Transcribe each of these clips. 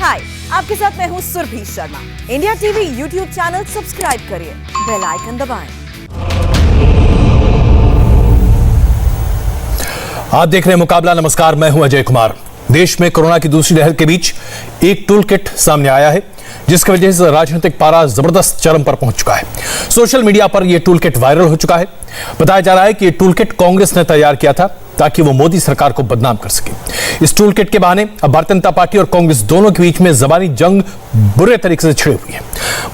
हाय, आपके साथ मैं हूँ Surabhi Sharma. India TV YouTube channel subscribe करिए, बेल आइकन दबाएं। आप देख रहे हैं मुकाबला। नमस्कार, मैं हूं अजय कुमार। देश में कोरोना की दूसरी लहर के बीच एक टूल किट सामने आया है, जिसकी वजह से राजनीतिक पारा जबरदस्त चरम पर पहुंच चुका है। सोशल मीडिया पर यह टूल किट वायरल हो चुका है। बताया जा रहा है कि यह टूल किट कांग्रेस ने तैयार किया था ताकि वो मोदी सरकार को बदनाम कर सके। इस टूल किट के बहाने अब भारतीय जनता पार्टी और कांग्रेस दोनों के बीच में जबानी जंग बुरे तरीके से छिड़ी हुई है।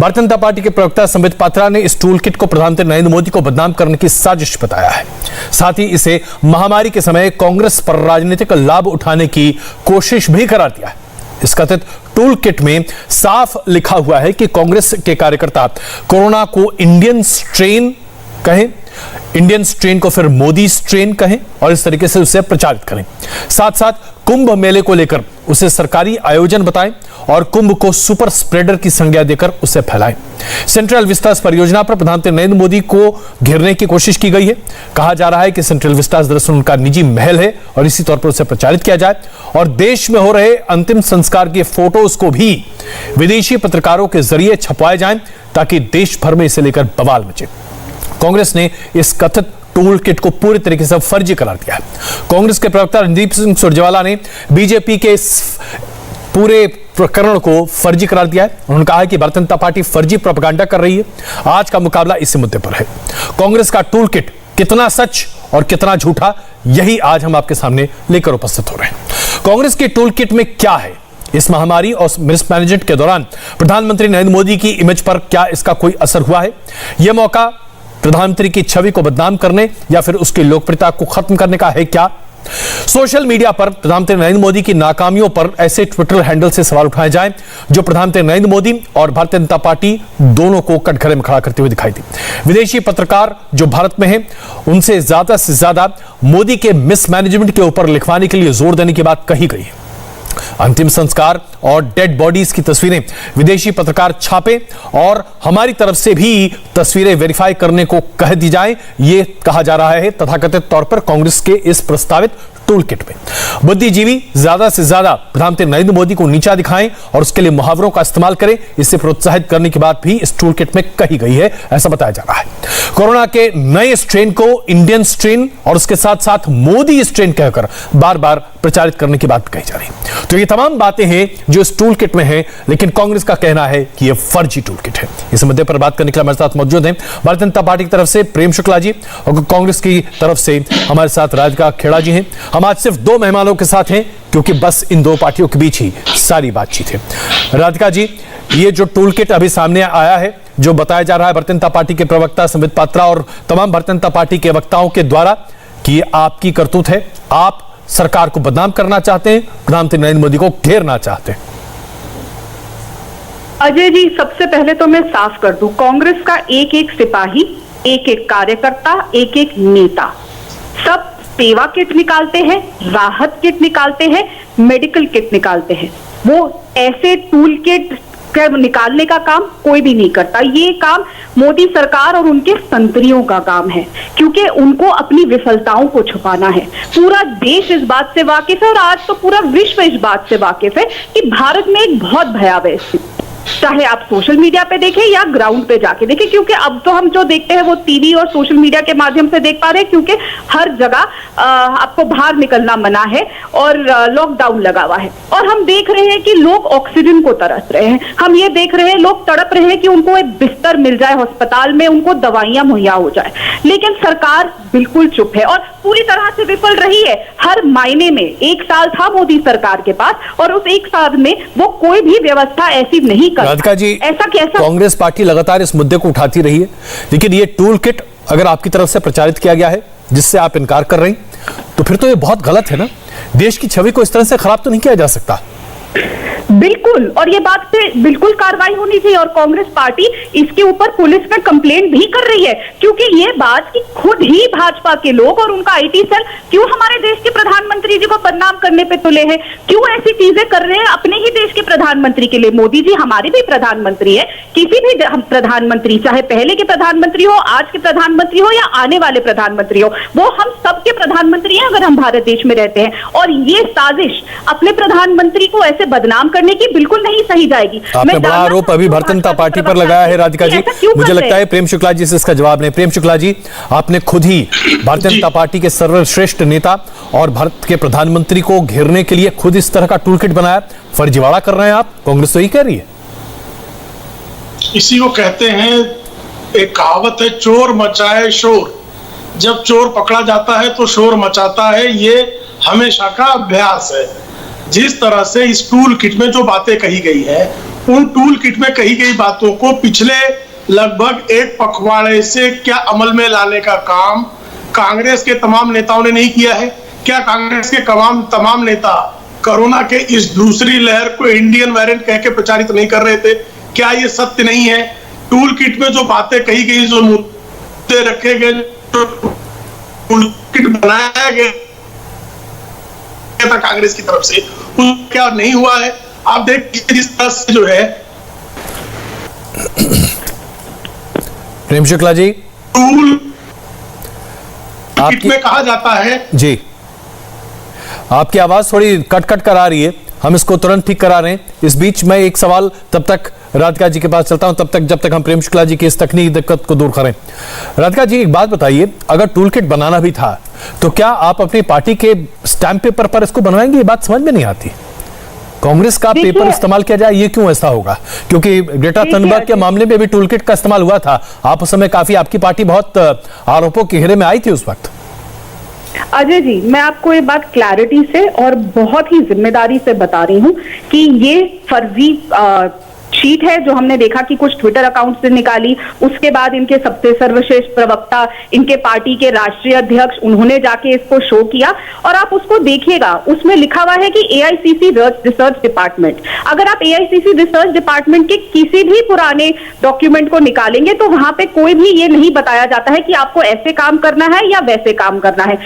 भारतीय जनता पार्टी के प्रवक्ता संबित पात्रा ने इस टूल किट को प्रधानमंत्री नरेंद्र मोदी को बदनाम करने की साजिश बताया है। साथ ही इसे महामारी के समय कांग्रेस पर राजनीतिक लाभ उठाने की कोशिश भी करार दिया है। इस कथित टूल किट में साफ लिखा हुआ है कि कांग्रेस के कार्यकर्ता कोरोना को इंडियन स्ट्रेन कहें, इंडियन स्ट्रेन को फिर मोदी स्ट्रेन कहें और इस तरीके से उसे प्रचारित करें। साथ साथ कुंभ मेले को लेकर उसे सरकारी आयोजन बताएं और कुंभ को सुपर स्प्रेडर की संज्ञा देकर उसे फैलाएं। सेंट्रल विस्टास परियोजना पर प्रधानमंत्री नरेंद्र मोदी को घेरने की कोशिश की गई है। कहा जा रहा है कि सेंट्रल विस्टास दरअसल उनका निजी महल है और इसी तौर पर उसे प्रचारित किया जाए और देश में हो रहे अंतिम संस्कार के फोटोज को भी विदेशी पत्रकारों के जरिए छपवाए जाएं ताकि देश भर में इसे लेकर बवाल मचे। कांग्रेस ने इस कथित टूल किट को पूरी तरीके से फर्जी करार दिया है। कांग्रेस के प्रवक्ता रणदीप सिंह सुरजेवाला ने बीजेपी के इस पूरे प्रकरण को फर्जी करार दिया है। उन्होंने कहा है कि भारतीय जनता पार्टी फर्जी प्रोपेगेंडा कर रही है। आज का मुकाबला इसी मुद्दे पर है। कांग्रेस का टूल किट कितना सच और कितना झूठा, यही आज हम आपके सामने लेकर उपस्थित हो रहे हैं। कांग्रेस के टूल किट में क्या है, इस महामारी और मिसमैनेजमेंट के दौरान प्रधानमंत्री नरेंद्र मोदी की इमेज पर क्या इसका कोई असर हुआ है? यह मौका प्रधानमंत्री की छवि को बदनाम करने या फिर उसकी लोकप्रियता को खत्म करने का है क्या? सोशल मीडिया पर प्रधानमंत्री नरेंद्र मोदी की नाकामियों पर ऐसे ट्विटर हैंडल से सवाल उठाए जाएं जो प्रधानमंत्री नरेंद्र मोदी और भारतीय जनता पार्टी दोनों को कटघरे में खड़ा करते हुए दिखाई दी। विदेशी पत्रकार जो भारत में हैं, उनसे ज्यादा मोदी के मिसमैनेजमेंट के ऊपर लिखवाने के लिए जोर देने की बात कही गई है। अंतिम संस्कार और डेड बॉडीज की तस्वीरें विदेशी पत्रकार छापे और हमारी तरफ से भी तस्वीरें वेरीफाई करने को कह दी जाए, यह कहा जा रहा है तथाकथित तौर पर कांग्रेस के इस प्रस्तावित टूल किट में। बुद्धिजीवी ज्यादा से ज्यादा प्रधानमंत्री नरेंद्र मोदी को नीचा दिखाएं और उसके लिए मुहावरों का इस्तेमाल करें, इसे प्रोत्साहित करने की बात भी इस टूल किट में कही गई है, ऐसा बताया जा रहा है। कोरोना के नए स्ट्रेन को इंडियन स्ट्रेन और उसके साथ साथ मोदी स्ट्रेन कहकर बार बार प्रचारित करने की बात कही जा रही है। तो ये तमाम बातें हैं जो इस टूल किट में है, लेकिन कांग्रेस का कहना है कि यह फर्जी टूल किट है। इस मुद्दे पर बात करने के लिए हमारे साथ मौजूद हैं भारतीय जनता पार्टी की तरफ से प्रेम शुक्ला जी और कांग्रेस की तरफ से हमारे साथ राधिका खेड़ा जी हैं। हम आज सिर्फ दो मेहमानों के साथ हैं क्योंकि बस इन दो पार्टियों के बीच ही सारी बातचीत है। राधिका जी, ये जो टूल किट अभी सामने आया है, जो बताया जा रहा है भारतीय जनता पार्टी के प्रवक्ता संबित पात्रा और तमाम भारतीय जनता पार्टी के वक्ताओं के द्वारा कि ये आपकी करतूत है, आप सरकार को बदनाम करना चाहते हैं, प्रधानमंत्री नरेंद्र मोदी को घेरना चाहते हैं। अजय जी, सबसे पहले तो मैं साफ कर दूं, कांग्रेस का एक एक सिपाही, एक एक कार्यकर्ता, एक एक नेता सब सेवा किट निकालते हैं, राहत किट निकालते हैं, मेडिकल किट निकालते हैं। वो ऐसे टूल किट निकालने का काम कोई भी नहीं करता। ये काम मोदी सरकार और उनके संतरियों का काम है, क्योंकि उनको अपनी विफलताओं को छुपाना है। पूरा देश इस बात से वाकिफ है और आज तो पूरा विश्व इस बात से वाकिफ है कि भारत में एक बहुत भयावह स्थिति, चाहे आप सोशल मीडिया पे देखें या ग्राउंड पे जाके देखें, क्योंकि अब तो हम जो देखते हैं वो टीवी और सोशल मीडिया के माध्यम से देख पा रहे हैं, क्योंकि हर जगह आपको बाहर निकलना मना है और लॉकडाउन लगा हुआ है। और हम देख रहे हैं कि लोग ऑक्सीजन को तरस रहे हैं, हम ये देख रहे हैं लोग तड़प रहे हैं कि उनको एक बिस्तर मिल जाए अस्पताल में, उनको दवाइयां मुहैया हो जाए, लेकिन सरकार बिल्कुल चुप है और पूरी तरह से विफल रही है हर मायने में। एक साल था मोदी सरकार के पास और उस एक साल में वो कोई भी व्यवस्था ऐसी नहीं कर। राधिका जी, ऐसा कैसा? कांग्रेस पार्टी लगातार इस मुद्दे को उठाती रही है, लेकिन ये टूल किट अगर आपकी तरफ से प्रचारित किया गया है जिससे आप इनकार कर रहे हैं, तो फिर तो ये बहुत गलत है ना। देश की छवि को इस तरह से खराब तो नहीं किया जा सकता। बिल्कुल, और ये बात पे बिल्कुल कार्रवाई होनी चाहिए और कांग्रेस पार्टी इसके ऊपर पुलिस में कंप्लेंट भी कर रही है, क्योंकि ये बात कि खुद ही भाजपा के लोग और उनका आईटी सेल क्यों हमारे देश के प्रधानमंत्री जी को बदनाम करने पे तुले हैं, क्यों ऐसी चीजें कर रहे हैं अपने ही देश के प्रधानमंत्री के लिए। मोदी जी हमारे भी प्रधानमंत्री है, किसी भी प्रधानमंत्री, चाहे पहले के प्रधानमंत्री हो, आज के प्रधानमंत्री हो या आने वाले प्रधानमंत्री हो, वो हम सबके प्रधानमंत्री हैं अगर हम भारत देश में रहते हैं। और ये साजिश अपने प्रधानमंत्री को ऐसे बदनाम करने की बिल्कुल नहीं सही जाएगी। आपने बड़ा आरोप अभी भारतीय जनता पार्टी पर लगाया है राधिका जी, मुझे लगता है प्रेम शुक्ला जी से इसका जवाब नहीं। प्रेम शुक्ला जी, आपने खुद ही भारतीय जनता पार्टी के सर्वश्रेष्ठ नेता और भारत के प्रधानमंत्री को घेरने के लिए खुद इस तरह का टूल किट बनाया, फर्जीवाड़ा कर रहे हैं आप, कांग्रेस तो यही कह रही है। इसी को कहते हैं, एक कहावत है, चोर मचाए शोर। जब चोर पकड़ा जाता है तो शोर मचाता है, ये हमेशा का अभ्यास है। जिस तरह से इस टूल किट में जो बातें कही गई है, उन टूल किट में कही गई बातों को पिछले लगभग एक पखवाड़े से क्या अमल में लाने का काम कांग्रेस के तमाम नेताओं ने नहीं किया है? क्या कांग्रेस के तमाम नेता कोरोना के इस दूसरी लहर को इंडियन वेरिएंट कह के प्रचारित नहीं कर रहे थे? क्या ये सत्य नहीं है? टूल किट में जो बातें कही गई, जो मुद्दे रखे गए, टूल किट बनाया गया था कांग्रेस की तरफ से, क्या नहीं हुआ है? आप देखिए जिस तरह से जो है प्रेम शुक्ला जी, टूल आपकी में कहा जाता है जी, आपकी आवाज थोड़ी कट कट कर आ रही है, हम इसको तुरंत ठीक करा रहे हैं। इस बीच मैं एक सवाल तब तक राधिका जी के पास चलता हूं, जब तक हम प्रेम शुक्ला जी की इस तकनीकी दिक्कत को दूर करें। राधिका जी, एक बात बताइए, अगर टूल किट बनाना भी था तो क्या आप अपनी पार्टी के स्टैंप पेपर पर इसको बनवाएंगे? ये बात समझ में नहीं आती। कांग्रेस का पेपर इस्तेमाल किया जाए, ये क्यों ऐसा होगा? क्योंकि ग्रेटा थनबर्ग के मामले में भी टूल किट का इस्तेमाल हुआ था, आप उस समय काफी, आपकी पार्टी बहुत आरोपों के घेरे में आई थी उस वक्त। अजय जी, मैं आपको ये बात क्लैरिटी से और बहुत ही जिम्मेदारी से बता रही हूँ कि ये फर्जी शीट है जो हमने देखा कि कुछ ट्विटर अकाउंट से निकाली, उसके बाद इनके सबसे सर्वश्रेष्ठ प्रवक्ता, इनके पार्टी के राष्ट्रीय अध्यक्ष, उन्होंने जाके इसको शो किया। और आप उसको देखिएगा, उसमें लिखा हुआ है कि एआईसीसी रिसर्च डिपार्टमेंट। अगर आप एआईसीसी रिसर्च डिपार्टमेंट के किसी भी पुराने डॉक्यूमेंट को निकालेंगे तो वहां पे कोई भी ये नहीं बताया जाता है कि आपको ऐसे काम करना है या वैसे काम करना है।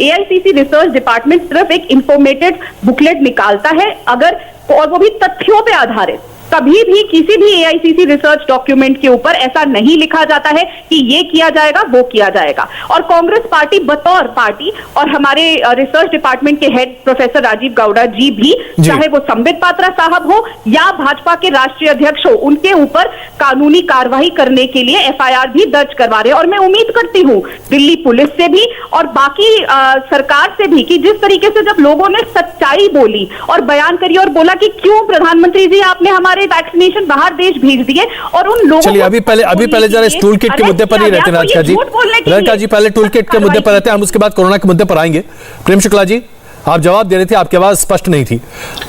एआईसीसी रिसर्च डिपार्टमेंट सिर्फ एक इंफॉर्मेटिव बुकलेट निकालता है, अगर, और वो भी तथ्यों पे आधारित। कभी भी किसी भी एआईसीसी रिसर्च डॉक्यूमेंट के ऊपर ऐसा नहीं लिखा जाता है कि ये किया जाएगा, वो किया जाएगा। और कांग्रेस पार्टी बतौर पार्टी और हमारे रिसर्च डिपार्टमेंट के हेड प्रोफेसर राजीव गौड़ा जी भी, चाहे वो संबित पात्रा साहब हो या भाजपा के राष्ट्रीय अध्यक्ष हो, उनके ऊपर कानूनी कार्रवाई करने के लिए एफआईआर भी दर्ज करवा रहे हैं। और मैं उम्मीद करती हूँ दिल्ली पुलिस से भी और बाकी सरकार से भी कि जिस तरीके से जब लोगों ने सच्चाई बोली और बयान करी और बोला कि क्यों प्रधानमंत्री जी आपने हमारे वैक्सीनेशन बाहर देश भेज दिए, और उन लोगों, चलिए अभी पहले जरा इस टूल किट के मुद्दे पर ही रहते हैं राधिका जी। राधिका जी, पहले टूल किट के मुद्दे पर रहते हैं, हम उसके बाद कोरोना के मुद्दे पर आएंगे। प्रेम शुक्ला जी, आप जवाब दे रहे थे, आपकी आवाज स्पष्ट नहीं थी।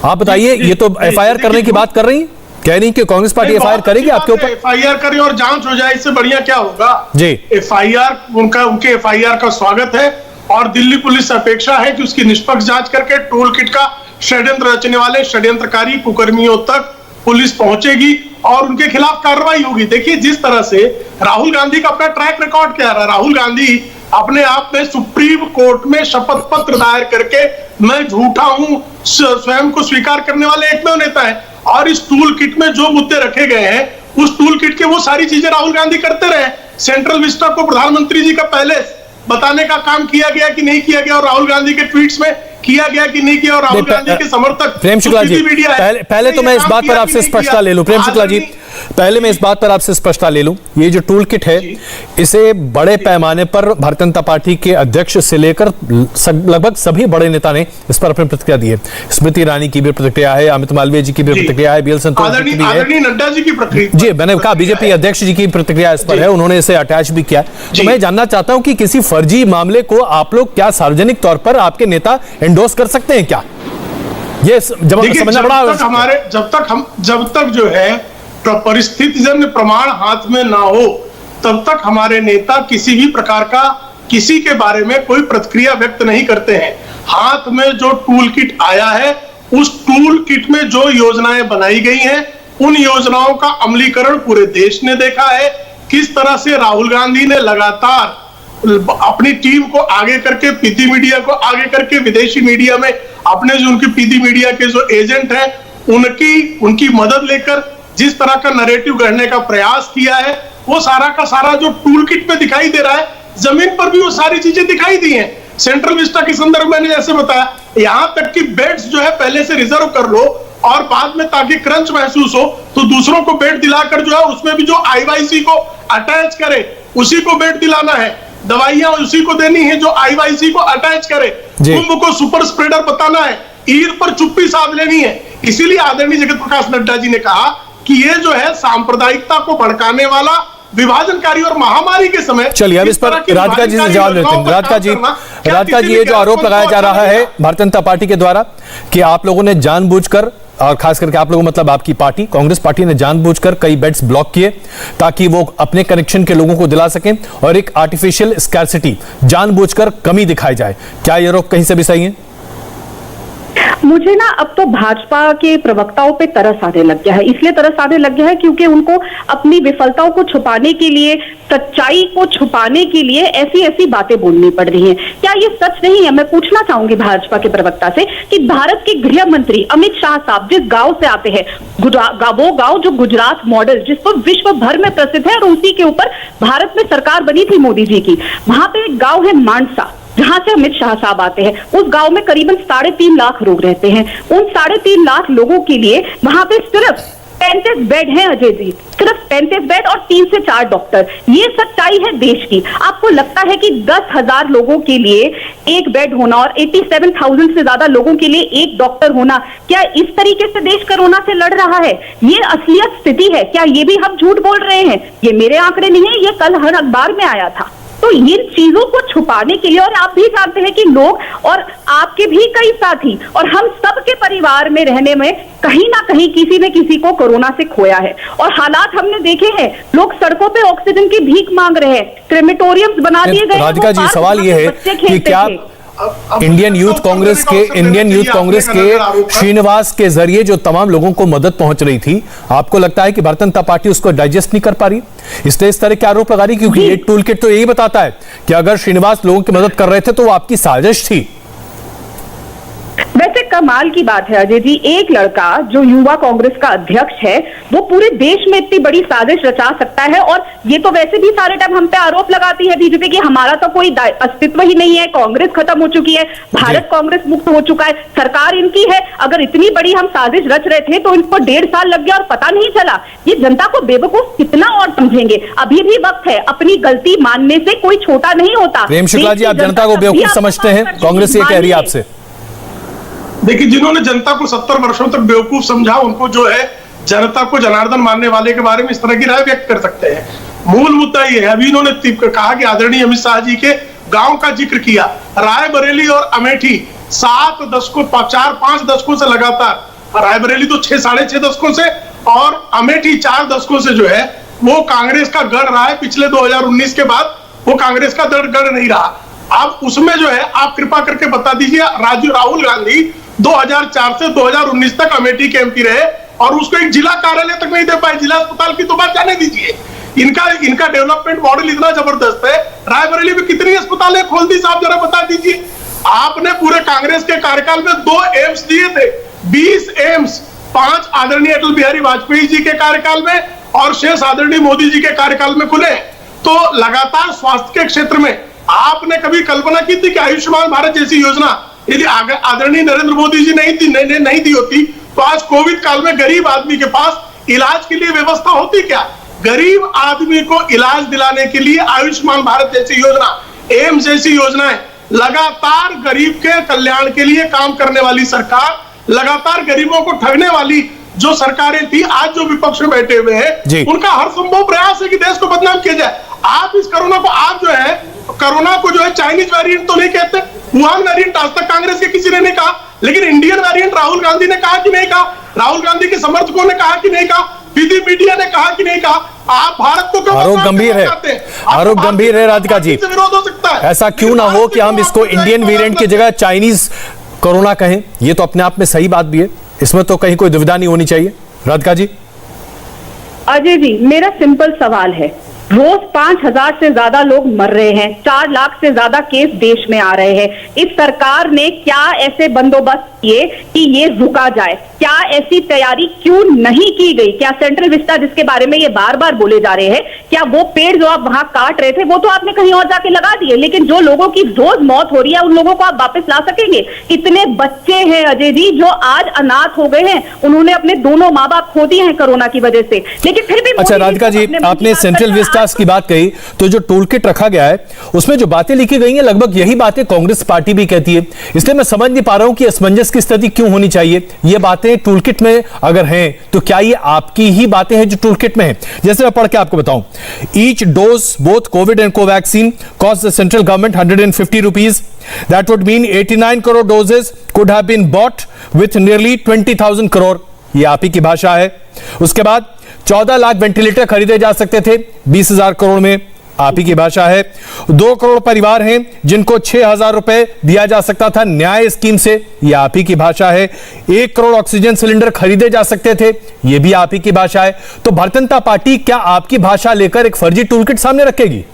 आप बताइए, ये तो एफआईआर करने की बात कर रही, कह रही कि कांग्रेस पार्टी एफआईआर करेगी आपके ऊपर? एफआईआर करे और जांच हो जाए, इससे बढ़िया क्या होगा जी? एफआईआर, उनके एफआईआर का स्वागत है और दिल्ली पुलिस से अपेक्षा है कि उसकी निष्पक्ष जांच करके टूल किट का षड्यंत्र रचने वाले षड्यंत्रकारी कुकर्मियों तक पुलिस पहुंचेगी और उनके खिलाफ कार्रवाई होगी। देखिए जिस तरह से राहुल गांधी का अपना ट्रैक रिकॉर्ड क्या रहा, राहुल गांधी अपने आप में सुप्रीम कोर्ट में शपथ पत्र दायर करके मैं झूठा हूं स्वयं को स्वीकार करने वाले एकमेव नेता है। और इस टूल किट में जो मुद्दे रखे गए हैं, उस टूल किट के वो सारी चीजें राहुल गांधी करते रहे। सेंट्रल विस्टा को प्रधानमंत्री जी का पहले बताने का काम किया गया कि नहीं किया गया, और राहुल गांधी के ट्वीट्स में किया गया कि नहीं किया, और राहुल गांधी के समर्थक प्रेम शुक्ला जी, पहले तो मैं इस बात पर आपसे स्पष्टता ले लूं। प्रेम शुक्ला जी, पहले मैं इस बात पर आपसे स्पष्टता ले लूं, ये जो टूल किट है, इसे बड़े पैमाने पर भारतीय जनता पार्टी के अध्यक्ष से लेकर लगभग सभी बड़े नेता ने इस पर अपनी प्रतिक्रिया दी है। स्मृति ईरानी की भी प्रतिक्रिया है, अमित मालवीय जी की भी प्रतिक्रिया है, बीएल संतोष जी की भी है, नड्डा जी की प्रतिक्रिया, जी मैंने कहा बीजेपी अध्यक्ष जी की प्रतिक्रिया इस पर है, उन्होंने इसे अटैच भी किया। तो मैं जानना चाहता हूं कि किसी फर्जी मामले को आप लोग क्या सार्वजनिक तौर पर आपके नेता एंडोर्स कर सकते हैं क्या? ये समझना बड़ा, जब तक जो है परिस्थितिजन्य प्रमाण हाथ में ना हो, तब तक हमारे नेता किसी भी प्रकार का किसी के बारे में कोई प्रतिक्रिया व्यक्त नहीं करते हैं। हाथ में जो टूल किट आया है, उस टूल किट में जो योजनाएं बनाई गई हैं, उन योजनाओं का अमलीकरण पूरे देश ने देखा है। किस तरह से राहुल गांधी ने लगातार अपनी टीम को आगे करके, पीदी मीडिया को आगे करके, विदेशी मीडिया में अपने जो उनकी पीदी मीडिया के जो एजेंट हैं, उनकी मदद लेकर जिस तरह का नैरेटिव गढ़ने का प्रयास किया है, वो सारा का सारा जो टूल किट में दिखाई दे रहा है, जमीन पर भी वो सारी चीजें दिखाई दी हैं। सेंट्रल विस्टा के संदर्भ में मैंने जैसे बताया, यहां तक कि बेड्स जो है पहले से रिजर्व कर लो और बाद में ताकि क्रंच महसूस हो तो दूसरों को बेड दिलाकर जो है उसमें भी जो आईवाईसी को अटैच करे उसी को बेड दिलाना है, दवाइयां उसी को देनी है जो आईवाईसी को अटैच करे, कुंभ को सुपर स्प्रेडर बताना है, ईद पर चुप्पी साध लेनी है। इसीलिए आदरणीय जगत प्रकाश नड्डा जी ने कहा कि ये जो है सांप्रदायिकता को भड़काने वाला, विभाजनकारी और महामारी के समय। चलिए अब इस पर राधिका जी से जवाब लेते हैं। राधिका जी, ये जो आरोप लगाया जा रहा है भारतीय जनता पार्टी के द्वारा कि आप लोगों ने जानबूझकर, और खास करके आप लोगों मतलब आपकी पार्टी कांग्रेस पार्टी ने जानबूझकर कई बेड्स ब्लॉक किए ताकि वो अपने कनेक्शन के लोगों को दिला सकें और एक आर्टिफिशियल स्कैर्सिटी, जानबूझकर कमी दिखाई जाए, क्या ये आरोप कहीं से भी सही है? मुझे ना अब तो भाजपा के प्रवक्ताओं पे तरस आने लग गया है। इसलिए तरस आने लग गया है क्योंकि उनको अपनी विफलताओं को छुपाने के लिए, सच्चाई को छुपाने के लिए ऐसी ऐसी बातें बोलनी पड़ रही हैं। क्या ये सच नहीं है? मैं पूछना चाहूंगी भाजपा के प्रवक्ता से कि भारत के गृह मंत्री अमित शाह साहब जिस गांव से आते हैं, वो गांव जो गुजरात मॉडल जिस पर विश्व भर में प्रसिद्ध है और उसी के ऊपर भारत में सरकार बनी थी मोदी जी की, वहां पे एक गांव है मानसा जहां से अमित शाह साहब आते हैं। उस गांव में करीबन 3.5 लाख लोग रहते हैं। उन 3.5 लाख लोगों के लिए वहां पे सिर्फ 35 बेड हैं अजय जी, सिर्फ 35 बेड और 3 से 4 डॉक्टर। ये सच्चाई है देश की। आपको लगता है कि 10,000 लोगों के लिए एक बेड होना और 87,000 से ज्यादा लोगों के लिए एक डॉक्टर होना, क्या इस तरीके से देश कोरोना से लड़ रहा है? ये असलियत स्थिति है। क्या ये भी हम झूठ बोल रहे हैं? ये मेरे आंकड़े नहीं है, ये कल हर अखबार में आया था। तो इन चीजों को छुपाने के लिए, और आप भी जानते हैं कि लोग और आपके भी कई साथी और हम सबके परिवार में रहने में कहीं ना कहीं किसी ने किसी को कोरोना से खोया है। और हालात हमने देखे हैं, लोग सड़कों पे ऑक्सीजन की भीख मांग रहे हैं, क्रेमेटोरियम्स बना दिए गए। राधिका जी, सवाल ये है कि क्या इंडियन यूथ कांग्रेस के श्रीनिवास के जरिए जो तमाम लोगों को मदद पहुंच रही थी, आपको लगता है कि भारतीय जनता पार्टी उसको डाइजेस्ट नहीं कर पा रही, इसलिए इस तरह के आरोप लगा रही? क्योंकि ये टूल किट तो यही बताता है कि अगर श्रीनिवास लोगों की मदद कर रहे थे तो वो आपकी साजिश थी। वैसे कमाल की बात है अजय जी, एक लड़का जो युवा कांग्रेस का अध्यक्ष है वो पूरे देश में इतनी बड़ी साजिश रचा सकता है। और ये तो वैसे भी सारे टाइम हम पे आरोप लगाती है बीजेपी कि हमारा तो कोई अस्तित्व ही नहीं है, कांग्रेस खत्म हो चुकी है, भारत कांग्रेस मुक्त हो चुका है, सरकार इनकी है। अगर इतनी बड़ी हम साजिश रच रहे थे तो इनको 1.5 साल लग गया और पता नहीं चला। ये जनता को बेवकूफ कितना और समझेंगे? अभी भी वक्त है, अपनी गलती मानने से कोई छोटा नहीं होता। प्रेम शुक्ला जी, आप जनता को बेवकूफ समझते हैं, कांग्रेस ये कह रही है आपसे। देखिए, जिन्होंने जनता को 70 वर्षों तक बेवकूफ समझा, उनको जो है जनता को जनार्दन मानने वाले के बारे में इस तरह की राय व्यक्त कर सकते हैं। मूल मुद्दा ये है, अभी इन्होंने कहा कि आदरणीय अमित शाह जी के गांव का जिक्र किया, रायबरेली और अमेठी 7 दशकों 4-5 दशकों से लगातार, रायबरेली तो 6-6.5 दशकों से और अमेठी 4 दशकों से जो है वो कांग्रेस का गढ़ रहा है। पिछले 2019 के बाद वो कांग्रेस का गढ़ नहीं रहा। अब उसमें जो है आप कृपा करके बता दीजिए, राहुल गांधी 2004 से 2019 तक अमेठी के एमपी रहे और उसको एक जिला कार्यालय तक नहीं दे पाए। जिला अस्पताल की तो बात जाने दीजिए। इनका डेवलपमेंट मॉडल इतना जबरदस्त है। रायबरेली में कितनी अस्पतालें खोल दी साहब, जरा बता दीजिए। आपने पूरे कांग्रेस के कार्यकाल में 2 एम्स दिए थे, 20 एम्स, 5 आदरणीय अटल बिहारी वाजपेयी जी के कार्यकाल में और 6 आदरणीय मोदी जी के कार्यकाल में खुले। तो लगातार स्वास्थ्य के क्षेत्र में आपने कभी कल्पना की थी कि आयुष्मान भारत जैसी योजना यदि आदरणीय नरेंद्र मोदी जी नहीं दी होती तो आज कोविड काल में गरीब आदमी के पास इलाज के लिए व्यवस्था होती क्या? गरीब आदमी को इलाज दिलाने के लिए आयुष्मान भारत जैसी योजना, एम्स जैसी योजनाएं, लगातार गरीब के कल्याण के लिए काम करने वाली सरकार, लगातार गरीबों को ठगने वाली जो सरकारें थी, आज जो विपक्ष में बैठे हुए हैं उनका हर संभव प्रयास है कि देश को बदनाम किया जाए। आप इस कोरोना को जो है चाइनीज वेरिएंट तो नहीं कहते, वुहान वेरिएंट आज तक कांग्रेस के किसी ने नहीं कहा, लेकिन इंडियन वेरिएंट राहुल गांधी ने कहा कि नहीं कहा, राहुल गांधी के समर्थकों ने कहा कि नहीं कहा, विधि मीडिया ने कहा कि नहीं कहा। आप भारत को आरोप गंभीर है, आरोप गंभीर है राधिका जी। विरोध हो सकता है, ऐसा क्यों ना हो कि हम इसको इंडियन वेरिएंट की जगह चाइनीज कोरोना कहें। ये तो अपने आप में सही बात भी है, इसमें तो कहीं कोई दुविधा नहीं होनी चाहिए। राधिका जी। अजय जी, मेरा सिंपल सवाल है, रोज 5,000 से ज्यादा लोग मर रहे हैं, 4 लाख से ज्यादा केस देश में आ रहे हैं। इस सरकार ने क्या ऐसे बंदोबस्त ये कि ये रुका जाए। क्या ऐसी तैयारी क्यों नहीं की गई? क्या सेंट्रल विस्टा जिसके बारे में ये बार बार बोले जा रहे हैं, क्या वो पेड़ जो आप वहां काट रहे थे वो तो आपने कहीं और जाके लगा दिए, लेकिन जो लोगों की रोज मौत हो रही है उन लोगों को आप वापस ला सकेंगे? कितने बच्चे हैं अजय जी जो आज अनाथ हो गए हैं, उन्होंने अपने दोनों माँ बाप खो दिए हैं कोरोना की वजह से, लेकिन फिर भी। अच्छा राधिका जी, आपने सेंट्रल विस्टास की बात कही, तो जो टूल किट रखा गया है उसमें जो बातें लिखी गई हैं लगभग यही बातें कांग्रेस पार्टी भी कहती है, इसलिए मैं समझ नहीं पा रहा हूं कि असमंजस की स्थिति क्यों होनी चाहिए। ये बातें टूल किट में अगर हैं तो क्या ये आपकी ही बातें हैं जो टूल किट में है? जैसे मैं पढ़ के आपको बताऊं, each dose both Covid and Covaxin cost the central government 150 rupees, that would mean 89 crore doses could have been bought with nearly 20,000 crore. ये आप ही की भाषा है। उसके बाद 14 लाख वेंटिलेटर खरीदे जा सकते थे 20,000 करोड़ में, आप ही की भाषा है। 2 करोड़ परिवार हैं जिनको 6,000 रुपए दिया जा सकता था न्याय स्कीम से, यह आप ही की भाषा है। 1 करोड़ ऑक्सीजन सिलेंडर खरीदे जा सकते थे, यह भी आप ही की भाषा है। तो भारतीय जनता पार्टी क्या आपकी भाषा लेकर एक फर्जी टूलकिट सामने रखेगी?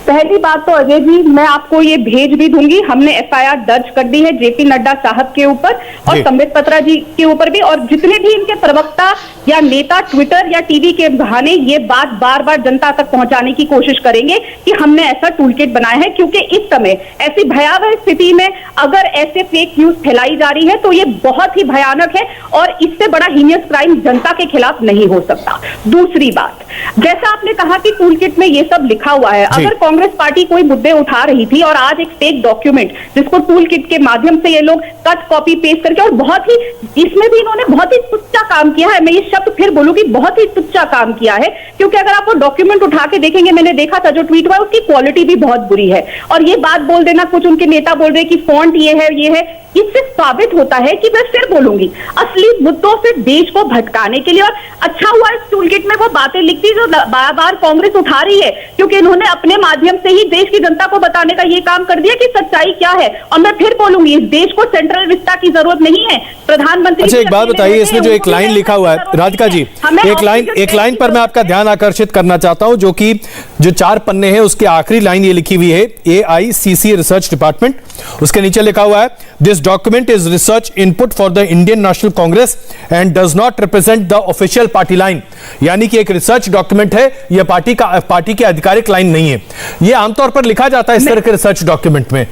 पहली बात तो अजय जी, मैं आपको ये भेज भी दूंगी, हमने एफआईआर दर्ज कर दी है जेपी नड्डा साहब के ऊपर और संबित पात्रा जी के ऊपर भी, और जितने भी इनके प्रवक्ता या नेता ट्विटर या टीवी के बहाने ये बात बार बार जनता तक पहुंचाने की कोशिश करेंगे कि हमने ऐसा टूलकिट बनाया है, क्योंकि इस समय ऐसी भयावह स्थिति में अगर ऐसे फेक न्यूज फैलाई जा रही है तो ये बहुत ही भयानक है और इससे बड़ा हीनियस क्राइम जनता के खिलाफ नहीं हो सकता। दूसरी बात, जैसा आपने कहा कि टूलकिट में ये सब लिखा हुआ है, अगर कांग्रेस पार्टी कोई मुद्दे उठा रही थी और आज एक फेक डॉक्यूमेंट जिसको टूल किट के माध्यम से ये लोग कट कॉपी पेस्ट करके, और बहुत ही इसमें भी इन्होंने बहुत ही तुच्चा काम किया है, मैं ये शब्द फिर बोलूंगी, बहुत ही तुच्चा काम किया है, क्योंकि अगर आप वो डॉक्यूमेंट उठा के देखेंगे, मैंने देखा था जो ट्वीट हुआ उसकी क्वालिटी भी बहुत बुरी है, और ये बात बोल देना, कुछ उनके नेता बोल रहे कि फॉन्ट ये है, इससे साबित होता है कि मैं फिर बोलूंगी असली मुद्दों से देश को भटकाने के लिए। और अच्छा हुआ इस टूलकिट में वो बातें लिखती जो बार बार कांग्रेस उठा रही है, क्योंकि इन्होंने अपने माध्यम से ही देश की जनता को बताने का ये काम कर दिया कि सच्चाई क्या है। और मैं फिर बोलूंगी, इस देश को सेंट्रल विस्टा की जरूरत नहीं है, प्रधानमंत्री। अच्छा एक बात बताइए, इसमें जो एक लाइन लिखा हुआ है राधिका जी, एक लाइन पर मैं आपका ध्यान आकर्षित करना चाहता हूं, जो कि जो 4 पन्ने हैं उसकी आखिरी लाइन ये लिखी हुई है, AICC रिसर्च डिपार्टमेंट, उसके नीचे लिखा हुआ है, this document is research input for the Indian national Congress and does not represent the official party line. यानी कि एक रिसर्च डॉक्यूमेंट है, यह पार्टी की आधिकारिक लाइन नहीं है। यह आमतौर पर लिखा जाता है इस तरह के रिसर्च डॉक्यूमेंट में।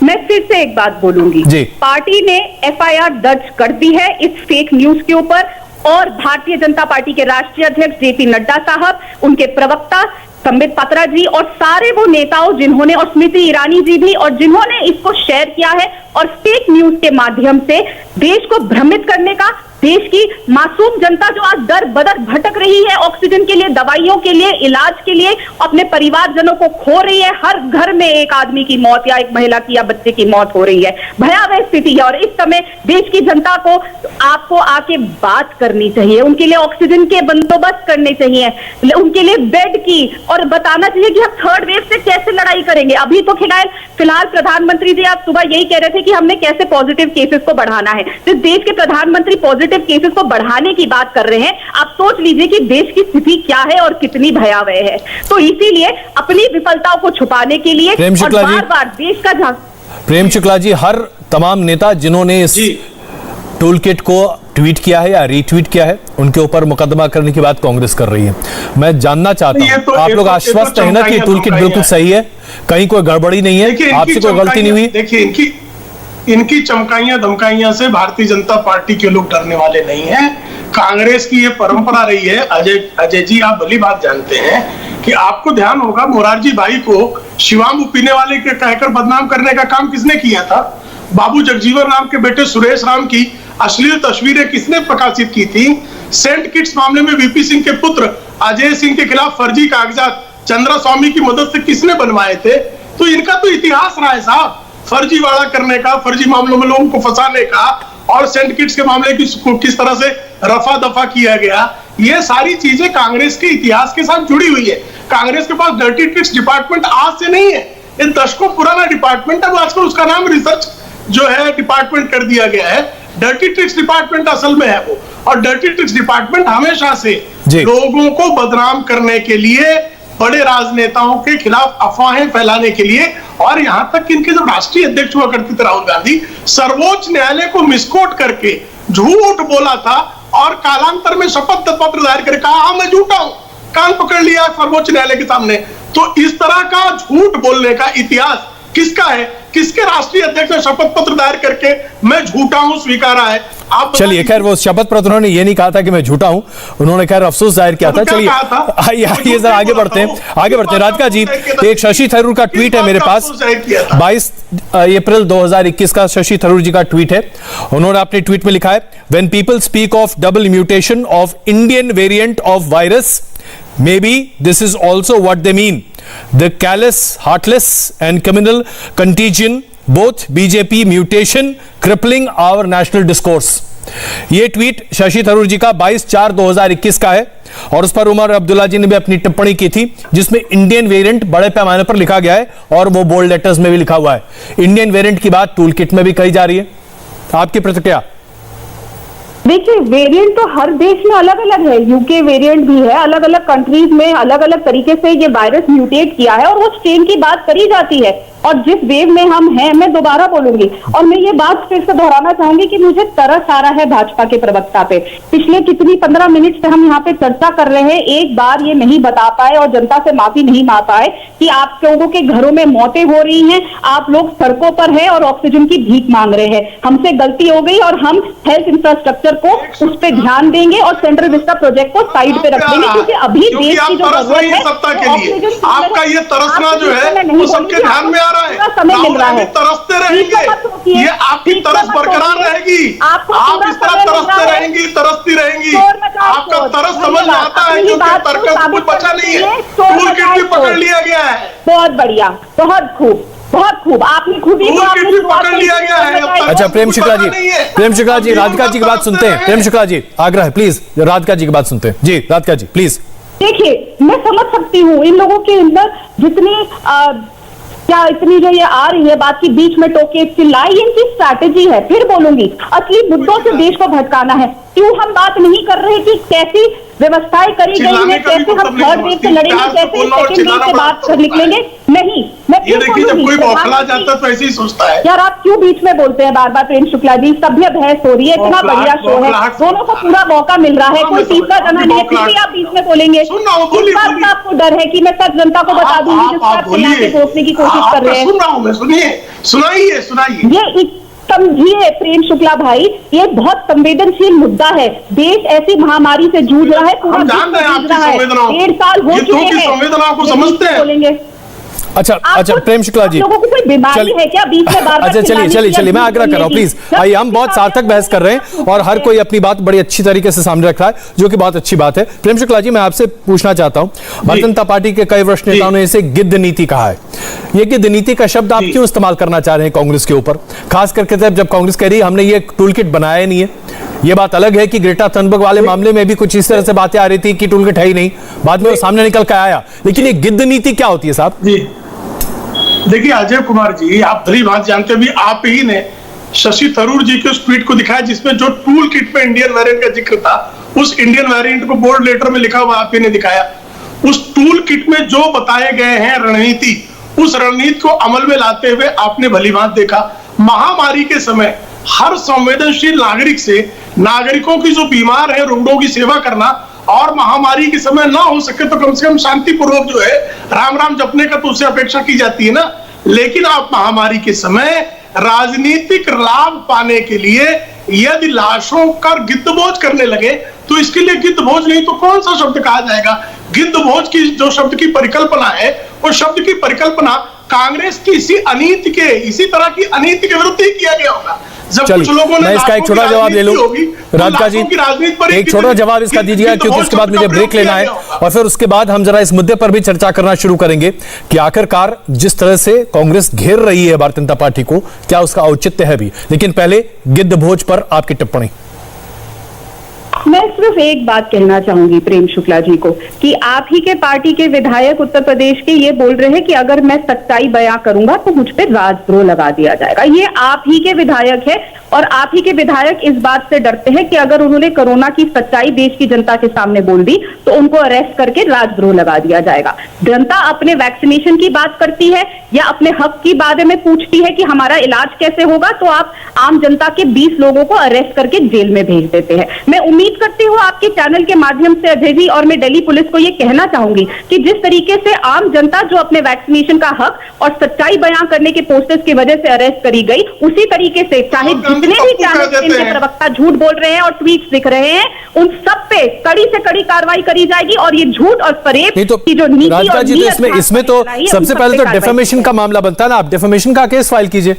मैं फिर से एक बात बोलूंगी, पार्टी ने एफआईआर दर्ज कर दी है इस फेक न्यूज के ऊपर, और भारतीय जनता पार्टी के राष्ट्रीय अध्यक्ष जेपी नड्डा साहब, उनके प्रवक्ता संबित पात्रा जी और सारे वो नेताओं जिन्होंने, और स्मृति ईरानी जी भी, और जिन्होंने इसको शेयर किया है और फेक न्यूज के माध्यम से देश को भ्रमित करने का, देश की मासूम जनता जो आज दर बदर भटक रही है ऑक्सीजन के लिए, दवाइयों के लिए, इलाज के लिए, अपने परिवारजनों को खो रही है, हर घर में एक आदमी की मौत या एक महिला की या बच्चे की मौत हो रही है, भयावह स्थिति है। और इस समय देश की जनता को आपको आके बात करनी चाहिए, उनके लिए ऑक्सीजन के बंदोबस्त करने चाहिए, उनके लिए बेड की, और बताना चाहिए कि हम थर्ड वेव से कैसे लड़ाई करेंगे। अभी तो फिलहाल प्रधानमंत्री जी आप सुबह यही कह रहे थे कि हमने कैसे पॉजिटिव केसेस को बढ़ाना है, तो देश के प्रधानमंत्री पॉजिटिव केसेस को बढ़ाने की बात कर रहे हैं। आप सोच लीजिए कि देश की स्थिति क्या है और कितनी भयावह है। तो इसीलिए अपनी विफलताओं को छुपाने के लिए और बार-बार देश का प्रेम शुक्ला जी, हर तमाम नेता जिन्होंने इस टूल किट को ट्वीट किया है या रीट्वीट किया है, उनके ऊपर मुकदमा करने की बात कांग्रेस कर रही है। मैं जानना चाहता हूं, आप लोग आश्वस्त हैं ना कि टूल किट बिल्कुल सही है, कहीं कोई गड़बड़ी नहीं है, आपसे कोई गलती नहीं हुई? देखिए, इनकी चमकाइयां धमकाइयां से भारतीय जनता पार्टी के लोग डरने वाले नहीं हैं। कांग्रेस की ये परंपरा रही है। अजय जी, आप भली बात जानते हैं कि आपको ध्यान होगा, मोरारजी भाई को शिवांबु पीने वाले के कहकर बदनाम करने का काम किसने किया था? बाबू जगजीवन राम के बेटे सुरेश राम की अश्लील तस्वीरें किसने प्रकाशित की थी? सेंट किट्स मामले में वीपी सिंह के पुत्र अजय सिंह के खिलाफ फर्जी कागजात चंद्रा स्वामी की मदद से किसने बनवाए थे? तो इनका तो इतिहास रहा है साहब, फर्जीवाड़ा करने का, फर्जी मामलों में लोगों को फंसाने का, और सेंट किट्स के मामले की किस तरह से रफा दफा किया गया, ये सारी चीजें कांग्रेस के इतिहास के साथ जुड़ी हुई है। कांग्रेस के पास डर्टी ट्रिक्स डिपार्टमेंट आज से नहीं है, ये दशकों पुराना डिपार्टमेंट है। आजकल उसका नाम रिसर्च जो है डिपार्टमेंट कर दिया गया है। डर्टी ट्रिक्स डिपार्टमेंट असल में है वो, और डर्टी ट्रिक्स डिपार्टमेंट हमेशा से लोगों को बदनाम करने के लिए, बड़े राजनेताओं के खिलाफ अफवाहें फैलाने के लिए और यहां तक कि इनके जब राष्ट्रीय अध्यक्ष हुआ करते थे राहुल गांधी, सर्वोच्च न्यायालय को मिसकोट करके झूठ बोला था और कालांतर में शपथ पत्र दायर करके कहा हाँ मैं झूठा हूं, कान पकड़ लिया सर्वोच्च न्यायालय के सामने। तो इस तरह का झूठ बोलने का इतिहास किसका है? किसके राष्ट्रीय अध्यक्ष ने शपथ पत्र दायर करके मैं झूठा हूं स्वीकारा है? आप चलिए, खैर वो शपथ पत्र उन्होंने ये नहीं कहा था कि मैं झूठा हूं, उन्होंने खैर अफसोस जाहिर किया था। चलिए आइए जरा आगे बढ़ते हैं। राधिका जी, एक शशि थरूर का ट्वीट है मेरे पास, 22 अप्रैल 2021 का शशि थरूर जी का ट्वीट है। उन्होंने अपने ट्वीट में लिखा है, when people speak of double mutation of Indian variant of virus, maybe this is also what they mean. The callous, heartless and criminal contagion, both BJP mutation crippling our national discourse. ये tweet Shashi Tharoor जी का 22/4/2021 का है और उस पर उमर अब्दुल्ला जी ने भी अपनी टिप्पणी की थी, जिसमें इंडियन वेरिएंट बड़े पैमाने पर लिखा गया है और वो बोल्ड लेटर्स में भी लिखा हुआ है। इंडियन वेरिएंट की बात टूल किट में भी कही जा रही है, आपकी प्रतिक्रिया? देखिए, वेरिएंट तो हर देश में अलग अलग है, यूके वेरिएंट भी है, अलग अलग कंट्रीज में अलग अलग तरीके से ये वायरस म्यूटेट किया है और वो स्ट्रेन की बात करी जाती है। और जिस वेव में हम हैं, मैं दोबारा बोलूंगी और मैं ये बात फिर से दोहराना चाहूंगी कि मुझे तरस आ रहा है भाजपा के प्रवक्ता पे। पिछले कितनी 15 मिनट से हम यहाँ पे चर्चा कर रहे हैं, एक बार ये नहीं बता पाए और जनता से माफी नहीं मांग पाए कि आप लोगों के घरों में मौतें हो रही हैं, आप लोग सड़कों पर हैं और ऑक्सीजन की भीख मांग रहे हैं। हमसे गलती हो गई और हम हेल्थ इंफ्रास्ट्रक्चर को उस पर ध्यान देंगे और सेंट्रल विस्टा प्रोजेक्ट को साइड पे रख देंगे, क्योंकि अभी देश की जो जरूरत है ऑक्सीजन, आपका ये तरसना जो है वो सबके ध्यान में समय मिल रहा है, तरसते रहेंगे, ये आपकी तरस बरकरार रहेगी, आप इस तरह तरसते रहेंगी, तरसती रहेंगी। आपका तरस समझ में आता है क्योंकि तर्क कुछ बचा नहीं है, टूल किट भी पकड़ लिया गया है। बहुत बढ़िया, बहुत खूब, बहुत खूब, आपने खूबी पकड़ लिया गया है। अच्छा प्रेम शुक्ला जी, राधिका जी की बात सुनते हैं। प्रेम शुक्ला जी, आग्रह है प्लीज, राधिका जी की बात सुनते हैं। जी राधिका जी प्लीज। देखिए, मैं समझ सकती हूँ इन लोगों के अंदर जितनी क्या इतनी जो ये आ रही है बात की बीच में टोके चिल्लाए, ये इनकी स्ट्रैटेजी है। फिर बोलूंगी, असली मुद्दों से देश को भटकाना है। क्यों हम बात नहीं कर रहे कि कैसी व्यवस्थाएं करी गई है, कैसे हम थर्ड वेव से लड़ेंगे, कैसे सेकंड वेव से बात कर निकलेंगे? नहीं, मैं ये देखिए, जब कोई बौखला जाता है तो ऐसे ही सोचता है। यार आप क्यों बीच में बोलते हैं बार बार? प्रेम शुक्ला जी, सभ्य बहस हो रही है, इतना बढ़िया शो है, दोनों को पूरा मौका मिल रहा है, कोई तीसरा जना नहीं है, फिर भी आप बीच में बोलेंगे। इस बात का आपको डर है कि मैं सच जनता को बता दूंगी जिस बात को यहाँ पे सोचने की कोशिश कर रहे हैं? सुन रहा हूँ मैं, सुनाइए। ये समझिए प्रेम शुक्ला भाई, ये बहुत संवेदनशील मुद्दा है। देश ऐसी महामारी से जूझ रहा है, पूरा जान रहे हैं आपकी संवेदनाओं, 1.5 साल हो चुके हैं, संवेदनाओं को समझते हैं। बोलेंगे अच्छा प्रेम शुक्ला जी, लोगों को कोई बीमारी है क्या बीच में बार-बार? अच्छा चलिए मैं आग्रह कर रहा हूं प्लीज, आइए, हम बहुत सार्थक बहस कर रहे हैं और हर कोई अपनी बात बड़ी अच्छी तरीके से सामने रख रहा है, जो कि बहुत अच्छी बात है। प्रेम शुक्ला जी, मैं आपसे पूछना चाहता हूं, भारतीय जनता पार्टी के कई वरिष्ठ नेताओं ने इसे गिद्ध नीति कहा है। ये गिद्ध नीति का शब्द आप क्यों इस्तेमाल करना चाह रहे हैं कांग्रेस के ऊपर, खास करके जब कांग्रेस कह रही है हमने ये टूल किट बनाया नहीं है? ये बात अलग है कि ग्रेटा थनबर्ग वाले मामले में भी कुछ इस तरह से बातें आ रही थी कि टूल किट है ही नहीं, बाद में वो सामने निकल कर आया, लेकिन ये गिद्ध नीति क्या होती है साहब? देखिए अजय कुमार जी, आप भली बात जानते भी, आप ही ने शशि थरूर जी के उस ट्वीट को दिखाया जिसमें जो टूल किट में इंडियन वेरिएंट का जिक्र था, उस इंडियन वेरिएंट को बोल्ड लेटर में लिखा हुआ आप ही ने दिखाया। उस टूल किट में जो बताए गए हैं रणनीति, उस रणनीति को अमल में लाते हुए आपने भली बात देखा। महामारी के समय हर संवेदनशील नागरिक से नागरिकों की जो बीमार है रुग्णों की सेवा करना, और महामारी के समय ना हो सके तो कम से कम शांतिपूर्वक जो है राम राम जपने का तो उससे अपेक्षा की जाती है ना। लेकिन आप महामारी के समय राजनीतिक लाभ पाने के लिए यदि लाशों का गिद्धभोज करने लगे तो इसके लिए गिद्धभोज नहीं तो कौन सा शब्द कहा जाएगा? गिद्धभोज की जो शब्द की परिकल्पना है, वो शब्द की परिकल्पना कांग्रेस की इसी तरह की अनीति के विरुद्ध ही किया गया होगा। जब कुछ लोगों ने, मैं इसका एक छोटा जवाब ले लूं, राधिका जी एक छोटा जवाब इसका दीजिएगा, क्योंकि उसके बाद मुझे ब्रेक लेना है और फिर उसके बाद हम जरा इस मुद्दे पर भी चर्चा करना शुरू करेंगे कि आखिरकार जिस तरह से कांग्रेस घेर रही है भारतीय जनता पार्टी को, क्या उसका औचित्य है भी। लेकिन पहले गिद्धभोज पर आपकी टिप्पणी। मैं सिर्फ एक बात कहना चाहूंगी प्रेम शुक्ला जी को कि आप ही के पार्टी के विधायक उत्तर प्रदेश के ये बोल रहे हैं कि अगर मैं सच्चाई बयां करूंगा तो मुझ पे राजद्रोह लगा दिया जाएगा। ये आप ही के विधायक है और आप ही के विधायक इस बात से डरते हैं कि अगर उन्होंने कोरोना की सच्चाई देश की जनता के सामने बोल दी तो उनको अरेस्ट करके राजद्रोह लगा दिया जाएगा। जनता अपने वैक्सीनेशन की बात करती है या अपने हक की बारे में पूछती है कि हमारा इलाज कैसे होगा, तो आप आम जनता के 20 लोगों को अरेस्ट करके जेल में भेज देते हैं। मैं उम्मीद करती हूँ आपके चैनल के माध्यम से अजय जी और मैं दिल्ली पुलिस को ये कहना चाहूंगी कि जिस तरीके से आम जनता जो अपने वैक्सीनेशन का हक और सच्चाई बयां करने के पोस्टर्स की वजह से अरेस्ट करी गई, उसी तरीके से चाहे जितने भी चैनल इनके प्रवक्ता झूठ बोल रहे हैं और ट्वीट्स लिख रहे हैं, उन सब पे कड़ी से कड़ी कार्रवाई करी जाएगी और ये झूठ और फरेब की जो नीति राधिका जी, तो इसमें तो सबसे पहले तो डिफेमेशन का मामला बनता है ना। आप डिफेमेशन का केस फाइल कीजिए।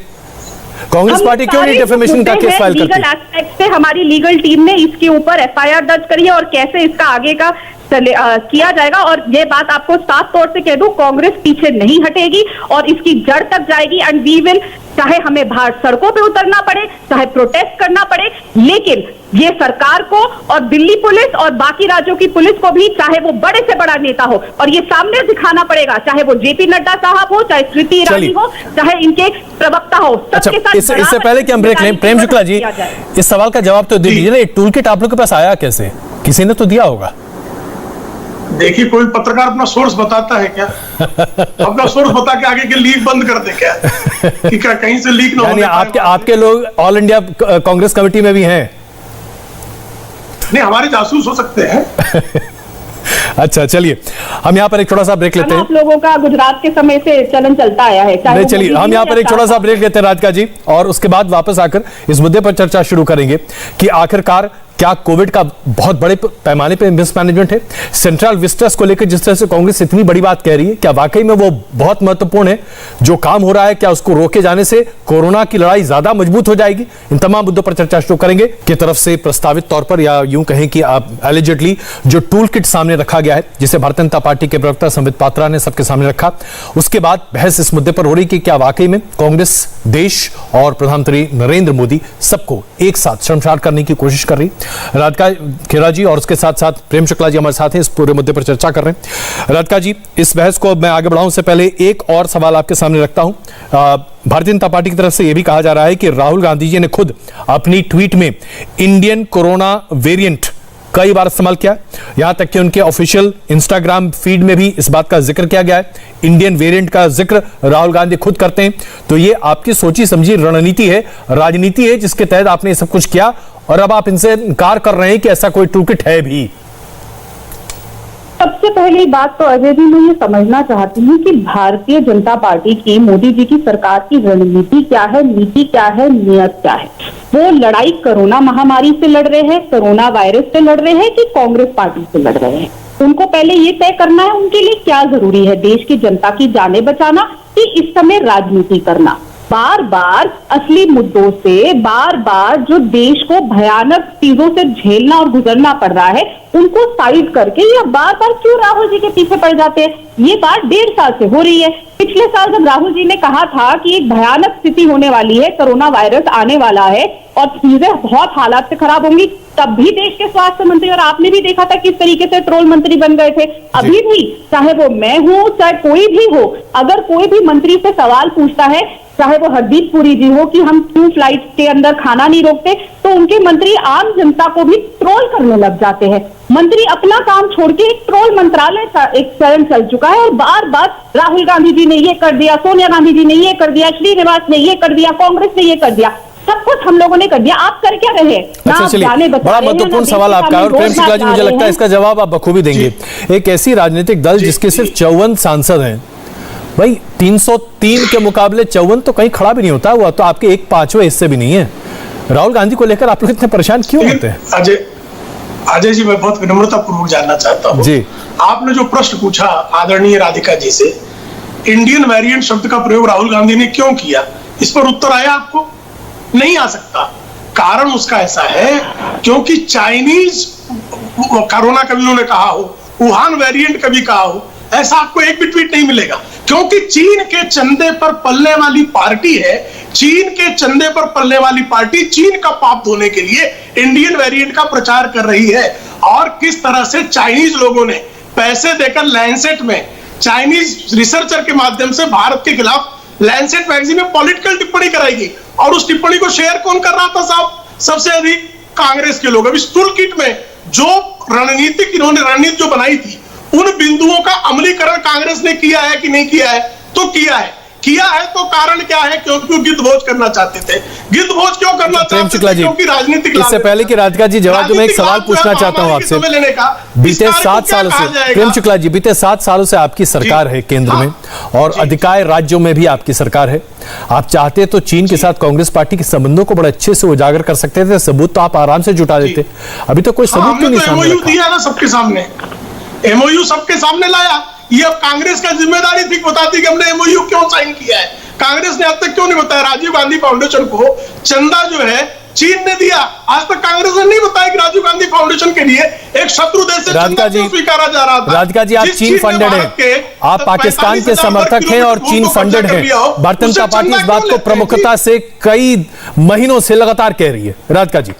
कांग्रेस पार्टी क्यों नहीं डिफेमेशन का केस फाइल करती? लीगल एस्पेक्ट से हमारी लीगल टीम ने इसके ऊपर एफआईआर दर्ज करी है और कैसे इसका आगे का किया जाएगा। और ये बात आपको साफ तौर से कह दूं, कांग्रेस पीछे नहीं हटेगी और इसकी जड़ तक जाएगी एंड वी विल, चाहे हमें बाहर सड़कों पे उतरना पड़े, चाहे प्रोटेस्ट करना पड़े, लेकिन ये सरकार को और दिल्ली पुलिस और बाकी राज्यों की पुलिस को भी, चाहे वो बड़े से बड़ा नेता हो, और ये सामने दिखाना पड़ेगा, चाहे वो जेपी नड्डा साहब हो, चाहे स्मृति ईरानी हो, चाहे इनके प्रवक्ता हो, सबके साथ। इससे पहले कि हम ब्रेक लें, प्रेम शुक्ला जी इस सवाल का जवाब तो दे दीजिए ना, टूल किट आप लोग के पास आया कैसे? किसी ने तो दिया होगा। देखिए, कोई पत्रकार अपना सोर्स बताता है क्या? अपना सोर्स बता के आगे के लीक बंद कर दे क्या? कि क्या कहीं से लीक ना हो? आपके लोग ऑल इंडिया कांग्रेस कमेटी में भी हैं? नहीं, हमारे जासूस हो सकते हैं। अच्छा, चलिए हम यहाँ पर एक छोटा सा ब्रेक लेते हैं। आप लोगों का गुजरात के समय से चलन चलता आया है। चलिए हम यहाँ पर एक छोटा सा ब्रेक लेते हैं राधिका जी, और उसके बाद वापस आकर इस मुद्दे पर चर्चा शुरू करेंगे कि आखिरकार क्या कोविड का बहुत बड़े पैमाने पर मिसमैनेजमेंट है? सेंट्रल विस्टास को लेकर जिस तरह से कांग्रेस इतनी बड़ी बात कह रही है, क्या वाकई में वो बहुत महत्वपूर्ण है? जो काम हो रहा है, क्या उसको रोके जाने से कोरोना की लड़ाई ज्यादा मजबूत हो जाएगी? इन तमाम मुद्दों पर चर्चा शुरू करेंगे। की तरफ से प्रस्तावित तौर पर, या यूं कहें कि एलिजिडली जो टूल किट सामने रखा गया है, जिसे भारतीय जनता पार्टी के प्रवक्ता संबित पात्रा ने सबके सामने रखा, उसके बाद बहस इस मुद्दे पर हो रही कि क्या वाकई में कांग्रेस देश और प्रधानमंत्री नरेंद्र मोदी सबको एक साथ शर्मसार करने की कोशिश कर रही। राधिका खेरा जी और उसके साथ साथ प्रेम शुक्ला जी हमारे साथ हैं, इस पूरे मुद्दे पर चर्चा कर रहे हैं। राधिका जी, इस बहस को मैं आगे बढ़ाऊं से पहले एक और सवाल आपके सामने रखता हूं। भारतीय जनता पार्टी की तरफ से यह भी कहा जा रहा है कि राहुल गांधी जी ने खुद अपनी ट्वीट में इंडियन कोरोना वेरिएंट कई बार इस्तेमाल किया, यहां तक कि उनके ऑफिशियल इंस्टाग्राम फीड में भी इस बात का जिक्र किया गया है। इंडियन वेरिएंट का जिक्र राहुल गांधी खुद करते हैं। तो ये आपकी सोची समझी रणनीति है, राजनीति है, जिसके तहत आपने सब कुछ किया और अब आप इनसे इनकार कर रहे हैं कि ऐसा कोई टूलकिट है भी। सबसे पहली बात तो अजय जी, मैं ये समझना चाहती हूँ कि भारतीय जनता पार्टी की, मोदी जी की सरकार की रणनीति क्या है, नीति क्या है, नियत क्या है? वो लड़ाई कोरोना महामारी से लड़ रहे हैं, कोरोना वायरस से लड़ रहे हैं कि कांग्रेस पार्टी से लड़ रहे हैं? उनको पहले ये तय करना है उनके लिए क्या जरूरी है, देश की जनता की जानें बचाना कि इस समय राजनीति करना। बार बार असली मुद्दों से, बार बार जो देश को भयानक चीजों से झेलना और गुजरना पड़ रहा है, उनको साइड करके या बार बार क्यों राहुल जी के पीछे पड़ जाते हैं? ये बात 1.5 साल से हो रही है। पिछले साल जब राहुल जी ने कहा था कि एक भयानक स्थिति होने वाली है, कोरोना वायरस आने वाला है और चीजें बहुत हालात से खराब होंगी, तब भी देश के स्वास्थ्य मंत्री और आपने भी देखा था किस तरीके से ट्रोल मंत्री बन गए थे। अभी भी, चाहे वो मैं हूं, चाहे कोई भी हो, अगर कोई भी मंत्री से सवाल पूछता है, चाहे वो हरदीप पुरी जी हो कि हम क्यों फ्लाइट के अंदर खाना नहीं रोकते, तो उनके मंत्री आम जनता को भी ट्रोल करने लग जाते हैं। मंत्री अपना काम छोड़ के एक ट्रोल मंत्रालय का एक चरण चल चुका है और बार बार राहुल गांधी जी ने ये कर दिया, सोनिया गांधी जी ने ये कर दिया, श्रीनिवास ने ये कर दिया, कांग्रेस ने ये कर दिया, सब कुछ हम लोगों ने कर दिया। आप कर क्या रहे? अच्छा, चलिए, बड़ा महत्वपूर्ण सवाल आपका, और प्रेम शुक्ला जी मुझे लगता है इसका जवाब आप बखूबी देंगे। एक ऐसी राजनीतिक दल जिसके सिर्फ 54 सांसद हैं, भाई 303 के मुकाबले 54 तो कहीं खड़ा भी नहीं होता, हुआ तो आपके 1/5 हिस्से भी नहीं है। राहुल गांधी को लेकर आप लोग इतने परेशान क्यों होते हैं? अजय जी, मैं बहुत विनम्रता पूर्वक जानना चाहता हूं जी, आपने जो प्रश्न पूछा आदरणीय राधिका जी से, इंडियन वेरिएंट शब्द का प्रयोग राहुल गांधी ने क्यों किया, इस पर उत्तर आया आपको? नहीं आ सकता। कारण उसका ऐसा है क्योंकि चाइनीज कोरोना कभी उन्होंने कहा हो, वुहान वेरिएंट कभी कहा हो, ऐसा आपको एक भी ट्वीट नहीं मिलेगा। क्योंकि चीन के चंदे पर पलने वाली पार्टी है। चीन के चंदे पर पलने वाली पार्टी चीन का पाप धोने के लिए इंडियन वेरिएंट का प्रचार कर रही है। और किस तरह से चाइनीज लोगों ने पैसे देकर लैंसेट में, चाइनीज रिसर्चर के माध्यम से भारत के खिलाफ लैंसेट मैगजीन में पॉलिटिकल टिप्पणी कराई गई। और उस टिप्पणी को शेयर कौन कर रहा था साहब? सबसे अधिक कांग्रेस के लोग। अब इस टूल किट में जो इन्होंने रणनीति जो बनाई थी, उन बिंदुओं का अमलीकरण कांग्रेस ने किया है कि नहीं किया है? तो किया है। तो कारण क्या है? क्योंकि गिद्धभोज करना चाहते थे। गिद्धभोज क्यों करना चाहते थे? क्योंकि राजनीतिक। इससे पहले कि राधिका जी जवाब दूं, मैं एक सवाल पूछना चाहता हूं आपसे। बीते 7 सालों से प्रेम शुक्ला जी, बीते 7 सालों से आपकी सरकार है केंद्र में, और अधिकांश राज्यों में भी आपकी सरकार है। आप चाहते तो चीन के साथ कांग्रेस पार्टी के संबंधों को बड़े अच्छे से उजागर कर सकते थे, सबूत तो आप आराम से जुटा देते। अभी तो कोई सबूत क्यों नहीं सामने रखा? दिया ना सबके सामने, एमओयू सबके सामने लाया। ये अब कांग्रेस का जिम्मेदारी थी बताती कि हमने एमओयू क्यों साइन किया है। कांग्रेस ने अब तक क्यों नहीं बताया? राजीव गांधी फाउंडेशन को चंदा जो है चीन ने दिया, आज तक कांग्रेस ने नहीं बताया कि राजीव गांधी फाउंडेशन के लिए एक शत्रु देश से चंदा क्यों स्वीकारा जा रहा था। राधिका जी, आप चीन फंडेड हैं, आप पाकिस्तान के समर्थक हैं और चीन फंडेड हैं। भारतीय जनता पार्टी इस बात को प्रमुखता से कई महीनों से लगातार कह रही है। राधिका जी,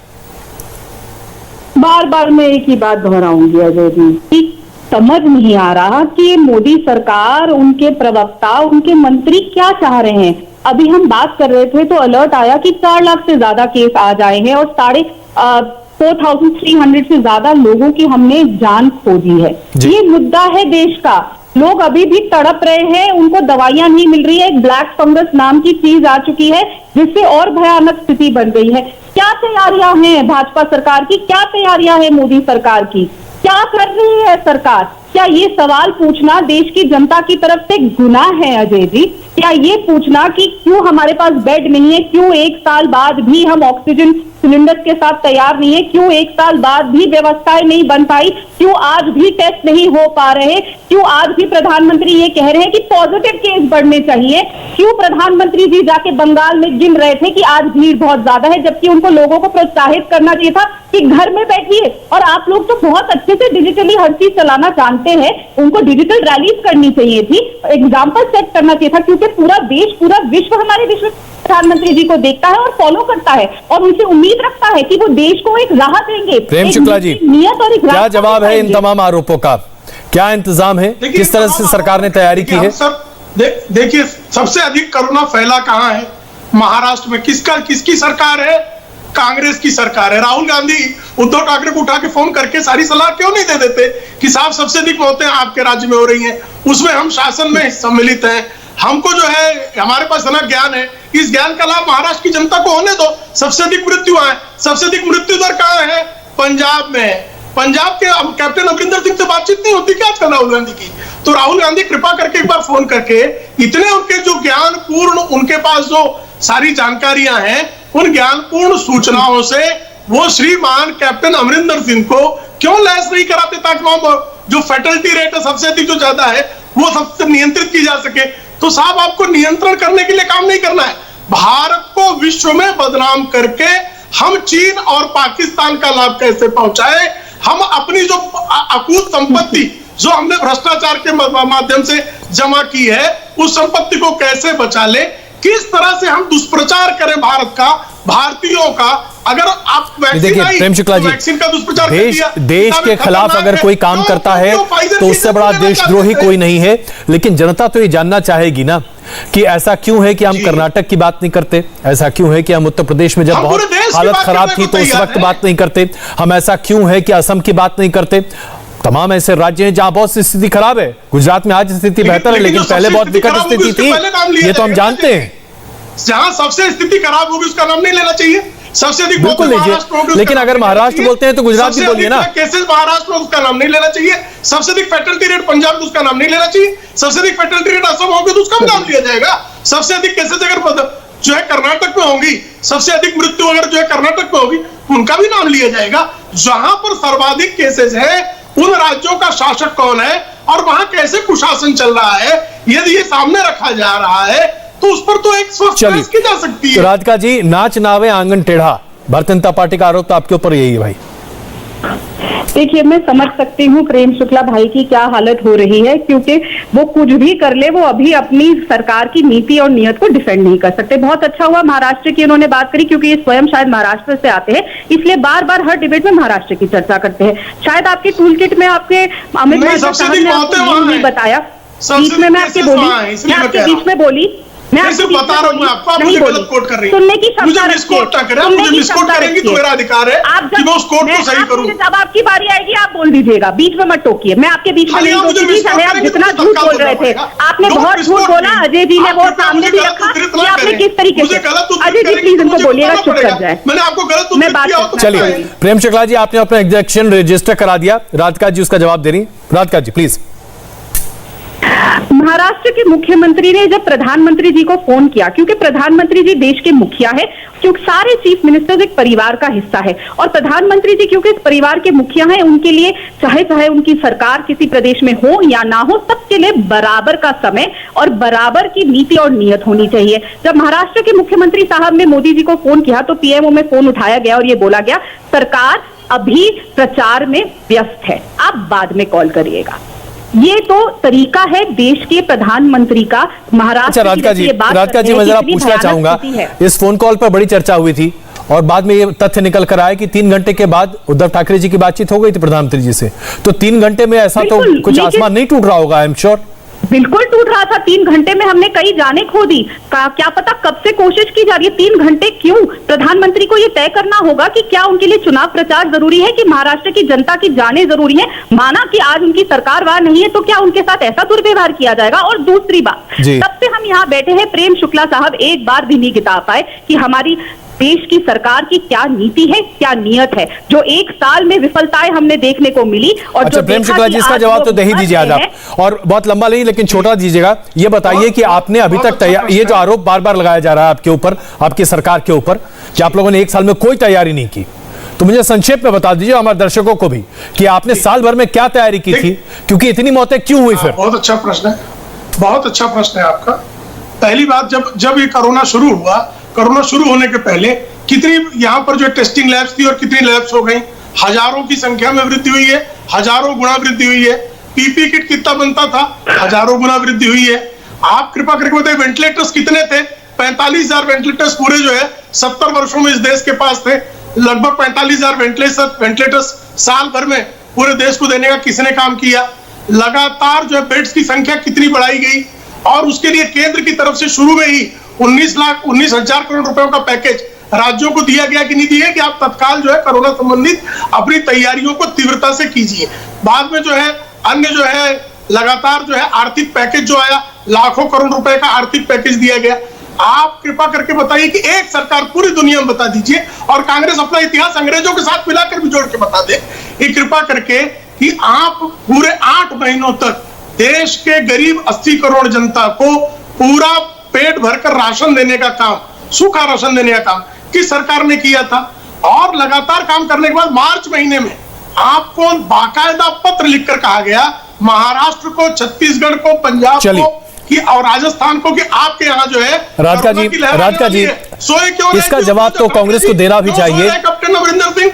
बार बार मैं एक ही बात दोहराऊंगी अजय जी, समझ नहीं आ रहा कि मोदी सरकार, उनके प्रवक्ता, उनके मंत्री क्या चाह रहे हैं। अभी हम बात कर रहे थे तो अलर्ट आया कि 4 लाख से ज्यादा केस आ जाए हैं और 4,300 से ज्यादा लोगों की हमने जान खो दी है। ये मुद्दा है देश का। लोग अभी भी तड़प रहे हैं, उनको दवाइयां नहीं मिल रही है। एक ब्लैक फंगस नाम की चीज आ चुकी है जिससे और भयानक स्थिति बन गई है। क्या तैयारियां हैं भाजपा सरकार की? क्या तैयारियां हैं मोदी सरकार की? क्या कर रही है सरकार? क्या ये सवाल पूछना देश की जनता की तरफ से गुनाह है अजय जी? क्या ये पूछना कि क्यों हमारे पास बेड नहीं है, क्यों 1 साल बाद भी हम ऑक्सीजन सिलेंडर के साथ तैयार नहीं है, क्यों 1 साल बाद भी व्यवस्थाएं नहीं बन पाई, क्यों आज भी टेस्ट नहीं हो पा रहे, क्यों आज भी प्रधानमंत्री ये कह रहे हैं कि पॉजिटिव केस बढ़ने चाहिए, क्यों प्रधानमंत्री जी जाके बंगाल में गिन रहे थे कि आज भीड़ बहुत ज्यादा है, जबकि उनको लोगों को प्रोत्साहित करना चाहिए था कि घर में बैठिए। और आप लोग तो बहुत अच्छे से डिजिटली हर चीज चलाना जानते हैं, उनको डिजिटल रैलीज करनी चाहिए थी, एग्जाम्पल सेट करना चाहिए था, क्योंकि पूरा देश, पूरा विश्व हमारे विश्व प्रधानमंत्री जी को देखता है और फॉलो करता है और उनसे उम्मीद रखता है कि वो देश को एक राह देंगे। प्रेम शुक्ला जी, नियत और क्या जवाब है इन तमाम आरोपों का? क्या इंतजाम है? किस तरह से सरकार ने तैयारी की है? देखिए, सबसे अधिक कोरोना फैला कहां है? महाराष्ट्र में। किसकी सरकार है? कांग्रेस की सरकार है। राहुल गांधी उद्धव ठाकरे को उठा के फोन करके सारी सलाह क्यों नहीं दे देते कि साहब सबसे अधिक मौतें आपके राज्य में हो रही हैं, उसमें हम शासन में सम्मिलित हैं, हमको जो है हमारे पास ना ज्ञान है, इस ज्ञान का लाभ महाराष्ट्र की जनता को होने दो। सबसे अधिक मृत्यु है, सबसे अधिक मृत्यु दर कहां है? पंजाब में। पंजाब के कैप्टन अमरिंदर सिंह से बातचीत नहीं होती क्या आजकल राहुल गांधी की? तो राहुल गांधी कृपा करके एक बार फोन करके इतने उनके जो ज्ञान पूर्ण, उनके पास जो सारी जानकारियां हैं, उन ज्ञानपूर्ण सूचनाओं से वो श्रीमान कैप्टन अमरिंदर सिंह को क्यों लैस नहीं कराते, ताकि वहां जो फैटलिटी रेट है सबसे अधिक जो ज्यादा है वो सबसे नियंत्रित की जा सके। तो साहब, आपको नियंत्रण करने के लिए काम नहीं करना है, भारत को विश्व में बदनाम करके हम चीन और पाकिस्तान का लाभ कैसे पहुंचाए, हम अपनी जो अकूत संपत्ति जो हमने भ्रष्टाचार के माध्यम से जमा की है, उस संपत्ति को कैसे बचा ले, किस तरह से हम दुष्प्रचार करें भारत का, भारतीयों का। अगर आप देखिए प्रेम शुक्ला जी, देश के खिलाफ अगर कोई काम करता है तो उससे बड़ा देशद्रोही कोई नहीं है। लेकिन जनता तो ये जानना चाहेगी ना कि ऐसा क्यों है कि हम कर्नाटक की बात नहीं करते, ऐसा क्यों है कि हम उत्तर प्रदेश में जब बहुत हालत खराब थी तो उस वक्त बात नहीं करते, हम ऐसा क्यों है कि असम की बात नहीं करते। तमाम ऐसे राज्य हैं जहां बहुत सी स्थिति खराब है। गुजरात में आज स्थिति बेहतर है, लेकिन पहले बहुत विकट स्थिति थी, ये तो हम जानते हैं। जहां सबसे स्थिति खराब होगी उसका नाम नहीं लेना चाहिए। सबसे अधिक बिल्कुल लीजिए, लेकिन अगर महाराष्ट्र बोलते हैं तो गुजरात भी बोलिए ना। केसेस महाराष्ट्र में, उसका नाम नहीं लेना चाहिए। सबसे अधिक फैटलिटी रेट पंजाब में, उसका नाम नहीं लेना चाहिए। सबसे अधिक फैटलिटी रेट असम होगी तो उसका भी नाम लिया जाएगा। सबसे अधिक केसेस अगर जो है कर्नाटक में होंगी, सबसे अधिक मृत्यु अगर जो है कर्नाटक में होगी, उनका भी नाम लिया जाएगा। जहां पर सर्वाधिक केसेस है उन राज्यों का शासक कौन है और वहां कैसे कुशासन चल रहा है, यदि ये सामने रखा जा रहा है तो उस पर तो एक स्वस्थ बहस की जा सकती है। राधिका जी, नाच नावे आंगन टेढ़ा, भारतीय जनता पार्टी का आरोप तो आपके ऊपर यही है भाई। देखिए, मैं समझ सकती हूँ प्रेम शुक्ला भाई की क्या हालत हो रही है, क्योंकि वो कुछ भी कर ले, वो अभी अपनी सरकार की नीति और नियत को डिफेंड नहीं कर सकते। बहुत अच्छा हुआ महाराष्ट्र की उन्होंने बात करी, क्योंकि ये स्वयं शायद महाराष्ट्र से आते हैं, इसलिए बार बार हर डिबेट में महाराष्ट्र की चर्चा करते हैं। शायद आपके टूल किट में आपके अमित भाई साहब ने आपको नहीं बताया, बीच में मैं आपके बीच में बोली, मैं आपको बता रहा हूं, आपको आप मुझे गलत कोट कर रही हैं। सुनने की मुझे मिसकोट ना करें, मुझे मिसकोट करेंगी तो मेरा अधिकार है कि मैं उस कोट को सही करूं। जब आपकी बारी आएगी आप बोल दीजिएगा, बीच में मत टोकिए। मैं आपके बीच में नहीं टोकूंगी, चाहे आप जितना झूठ बोल रहे थे। आपने बहुत झूठ बोला, अजय जी ने वो सामने भी रखा कि आपने किस तरीके से। अजय जी प्लीज इनको बोलिएगा चुप कर जाए। मैंने आपको गलत मैं बात। चलिए प्रेम शुक्ला जी, आपने अपना एग्जेक्शन रजिस्टर करा दिया, राधिका जी उसका जवाब दे रही। राधिका जी प्लीज। महाराष्ट्र के मुख्यमंत्री ने जब प्रधानमंत्री जी को फोन किया, क्योंकि प्रधानमंत्री जी देश के मुखिया है, क्योंकि सारे चीफ मिनिस्टर्स एक परिवार का हिस्सा है, और प्रधानमंत्री जी क्योंकि इस परिवार के मुखिया हैं, उनके लिए चाहे उनकी सरकार किसी प्रदेश में हो या ना हो, सबके लिए बराबर का समय और बराबर की नीति और नियत होनी चाहिए। जब महाराष्ट्र के मुख्यमंत्री साहब ने मोदी जी को फोन किया तो पीएमओ में फोन उठाया गया और ये बोला गया, सरकार अभी प्रचार में व्यस्त है, आप बाद में कॉल करिएगा। ये तो तरीका है देश के प्रधानमंत्री का महाराष्ट्र। अच्छा राधिका जी मैं जरा पूछना चाहूंगा, इस फोन कॉल पर बड़ी चर्चा हुई थी और बाद में ये तथ्य निकल कर आया कि 3 घंटे के बाद उद्धव ठाकरे जी की बातचीत हो गई थी प्रधानमंत्री जी से, तो 3 घंटे में ऐसा तो कुछ आसमान नहीं टूट रहा होगा, आई एम श्योर। बिल्कुल टूट रहा था। 3 घंटे में हमने कई जाने खो दी, क्या पता कब से कोशिश की जा रही है। 3 घंटे क्यों? प्रधानमंत्री को यह तय करना होगा कि क्या उनके लिए चुनाव प्रचार जरूरी है कि महाराष्ट्र की जनता की जाने जरूरी है। माना कि आज उनकी सरकार वहां नहीं है, तो क्या उनके साथ ऐसा दुर्व्यवहार किया जाएगा? और दूसरी बात, तब से हम यहाँ बैठे हैं, प्रेम शुक्ला साहब एक बार भी नहीं गिता पाए कि हमारी देश की सरकार की क्या नीति है, क्या नियत है। जो 1 साल में विफलताएं हमने देखने को मिली। और अच्छा प्रेम शुक्ला जी, इसका जवाब तो दे ही दीजिए आज आप, और बहुत लंबा नहीं लेकिन छोटा दीजिएगा। ये बताइए कि आपने अभी तक तैयार, ये जो आरोप बार बार लगाया जा रहा है आपके ऊपर, आपकी सरकार के ऊपर, कि आप लोगों ने 1 साल में कोई तैयारी नहीं की, तो मुझे संक्षेप में बता दीजिए हमारे दर्शकों को भी कि आपने साल भर में क्या तैयारी की थी, क्योंकि इतनी मौतें क्यों हुई फिर? बहुत अच्छा प्रश्न है, बहुत अच्छा प्रश्न है आपका। पहली बात, जब ये कोरोना शुरू हुआ, कोरोना शुरू होने के पहले कितनी यहाँ पर जो टेस्टिंग लैब्स थी और कितनी लैब्स हो गई, हजारों की संख्या में वृद्धि हुई है, हजारों गुना वृद्धि हुई है। पीपी किट कितना बनता था, हजारों गुना वृद्धि हुई है। आप कृपा करके बताइए वेंटिलेटर्स कितने थे? 45,000 वेंटिलेटर्स पूरे जो है 70 वर्षों में इस देश के पास थे। लगभग 45,000 वेंटिलेटर्स साल भर में पूरे देश को देने का किसने काम किया? लगातार जो है बेड्स की संख्या कितनी बढ़ाई गई, और उसके लिए केंद्र की तरफ से शुरू में ही 19,00,000 करोड़ रुपयों का पैकेज राज्यों को दिया गया कि नहीं दिया कि आप तत्काल जो है कोरोना संबंधित अपनी तैयारियों को तीव्रता से कीजिए। बाद में जो है अन्य जो है लगातार जो है आर्थिक पैकेज जो आया, लाखों करोड़ रुपए का आर्थिक पैकेज दिया गया। आप कृपा करके बताइए कि एक सरकार पूरी दुनिया में बता दीजिए, और कांग्रेस अपना इतिहास अंग्रेजों के साथ मिलाकर भी जोड़ के बता दे कि कृपा करके कि आप पूरे 8 महीनों तक देश के गरीब 80 करोड़ जनता को पूरा पेट भरकर राशन देने का काम, सूखा राशन देने का काम किस सरकार ने किया था। और लगातार काम करने के बाद मार्च महीने में आपको बाकायदा पत्र लिखकर कहा गया महाराष्ट्र को, छत्तीसगढ़ को, पंजाब को कि और राजस्थान को कि आपके यहाँ जो है राधिका जी इसका जवाब तो कांग्रेस को देना भी चाहिए।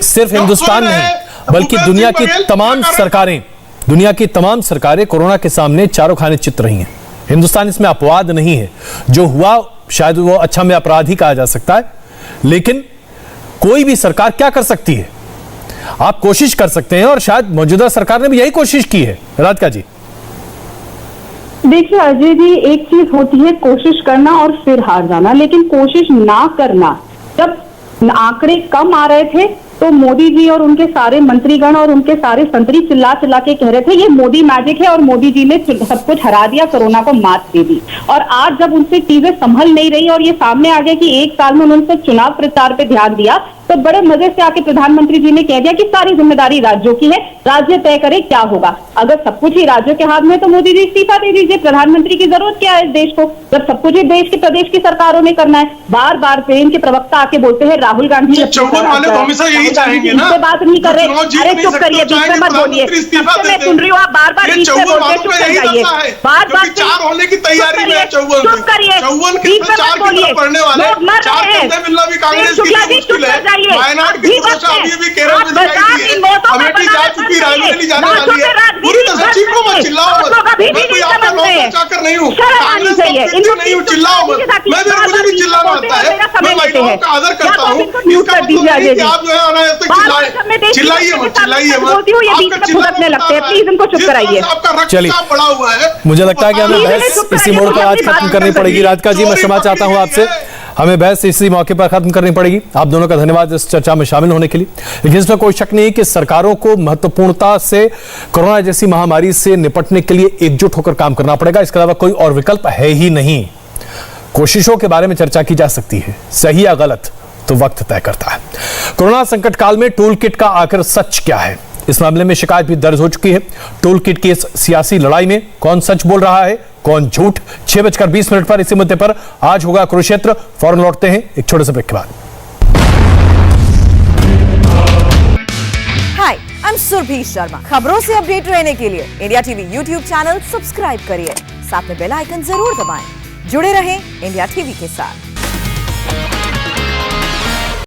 सिर्फ हिंदुस्तान नहीं बल्कि दुनिया की तमाम सरकारें कोरोना के सामने चारों खाने चित रही हैं। हिंदुस्तान इसमें अपवाद नहीं है। जो हुआ शायद वो अच्छा में अपराध ही कहा जा सकता है, लेकिन कोई भी सरकार क्या कर सकती है? आप कोशिश कर सकते हैं, और शायद मौजूदा सरकार ने भी यही कोशिश की है। राधिका जी देखिए अजय जी, एक चीज होती है कोशिश करना और फिर हार जाना, लेकिन कोशिश ना करना। जब आंकड़े कम आ रहे थे तो मोदी जी और उनके सारे मंत्रीगण और उनके सारे संतरी चिल्ला चिल्ला के कह रहे थे ये मोदी मैजिक है और मोदी जी ने सब कुछ हरा दिया, कोरोना को मात दे दी। और आज जब उनसे चीजें संभल नहीं रही और ये सामने आ गया कि 1 साल में उन्होंने चुनाव प्रचार पे ध्यान दिया, तो बड़े मजे से आके प्रधानमंत्री जी ने कह दिया कि सारी जिम्मेदारी राज्यों की है, राज्य तय करे क्या होगा। अगर सब कुछ ही राज्यों के हाथ में तो मोदी जी इस्तीफा दे दीजिए, प्रधानमंत्री की जरूरत क्या है इस देश को, जब सब कुछ ही देश के प्रदेश की सरकारों ने करना है। बार बार प्रेम के प्रवक्ता आके बोलते हैं राहुल गांधी बात नहीं कर रहे। अरे चुप करिए, बीच में मत बोलिए, मैं सुन रही हूँ, आप बार बार बीच में बोलते चुप कर जाइए। बार बार होने की तैयारी में चुप करिए, बीच में मत बोलिए, लोग मर रहे हैं। शुक्ला जी चुप कर जाइए, आप बता की मौतों में जेल नहीं जाने वाली है। पूरी तरह सचिव को मत चिल्लाओ मत, मैं कोई आपका नौकर चाकर नहीं हूँ, कांग्रेस का व्यक्ति नहीं हूँ, चिल्लाओ मत। मैं भी, मुझे भी चिल्लाना आता है, मैं महिलाओं का आदर करता हूँ, इसका मतलब नहीं कि आप जो है अनावश्यक चिल्लाइए मत, चिल्लाइए मत। प्लीज इनको चुप कराइए। आपका चलिए। रक्तचाप बढ़ा हुआ है। मुझे लगता है कि हमें बहस इसी मोड़ पर आज खत्म करनी पड़ेगी। राधिका जी, मैं क्षमा चाहता हूं आपसे, हमें बहस इसी मौके पर खत्म करनी पड़ेगी। आप दोनों का धन्यवाद इस चर्चा में शामिल होने के लिए। लेकिन इसमें कोई शक नहीं कि सरकारों को महत्वपूर्णता से कोरोना जैसी महामारी से निपटने के लिए एकजुट होकर काम करना पड़ेगा। इसके अलावा कोई और विकल्प है ही नहीं। कोशिशों के बारे में चर्चा की जा सकती है, सही या गलत तो वक्त तय करता है। कोरोना संकट काल में टूल किट का आखिर सच क्या है, इस मामले में शिकायत भी दर्ज हो चुकी है। टूल किट की इस सियासी लड़ाई में कौन सच बोल रहा है, कौन झूठ, 6:20 पर इसी मुद्दे पर आज होगा कुरुक्षेत्र। फौरन लौटते हैं एक छोटे से ब्रेक के बाद। हाय, आई एम सुरभि शर्मा। खबरों से अपडेट रहने के लिए India TV YouTube channel subscribe करिए, साथ में बेल आइकन जरूर दबाएं। जुड़े रहें इंडिया टीवी के साथ।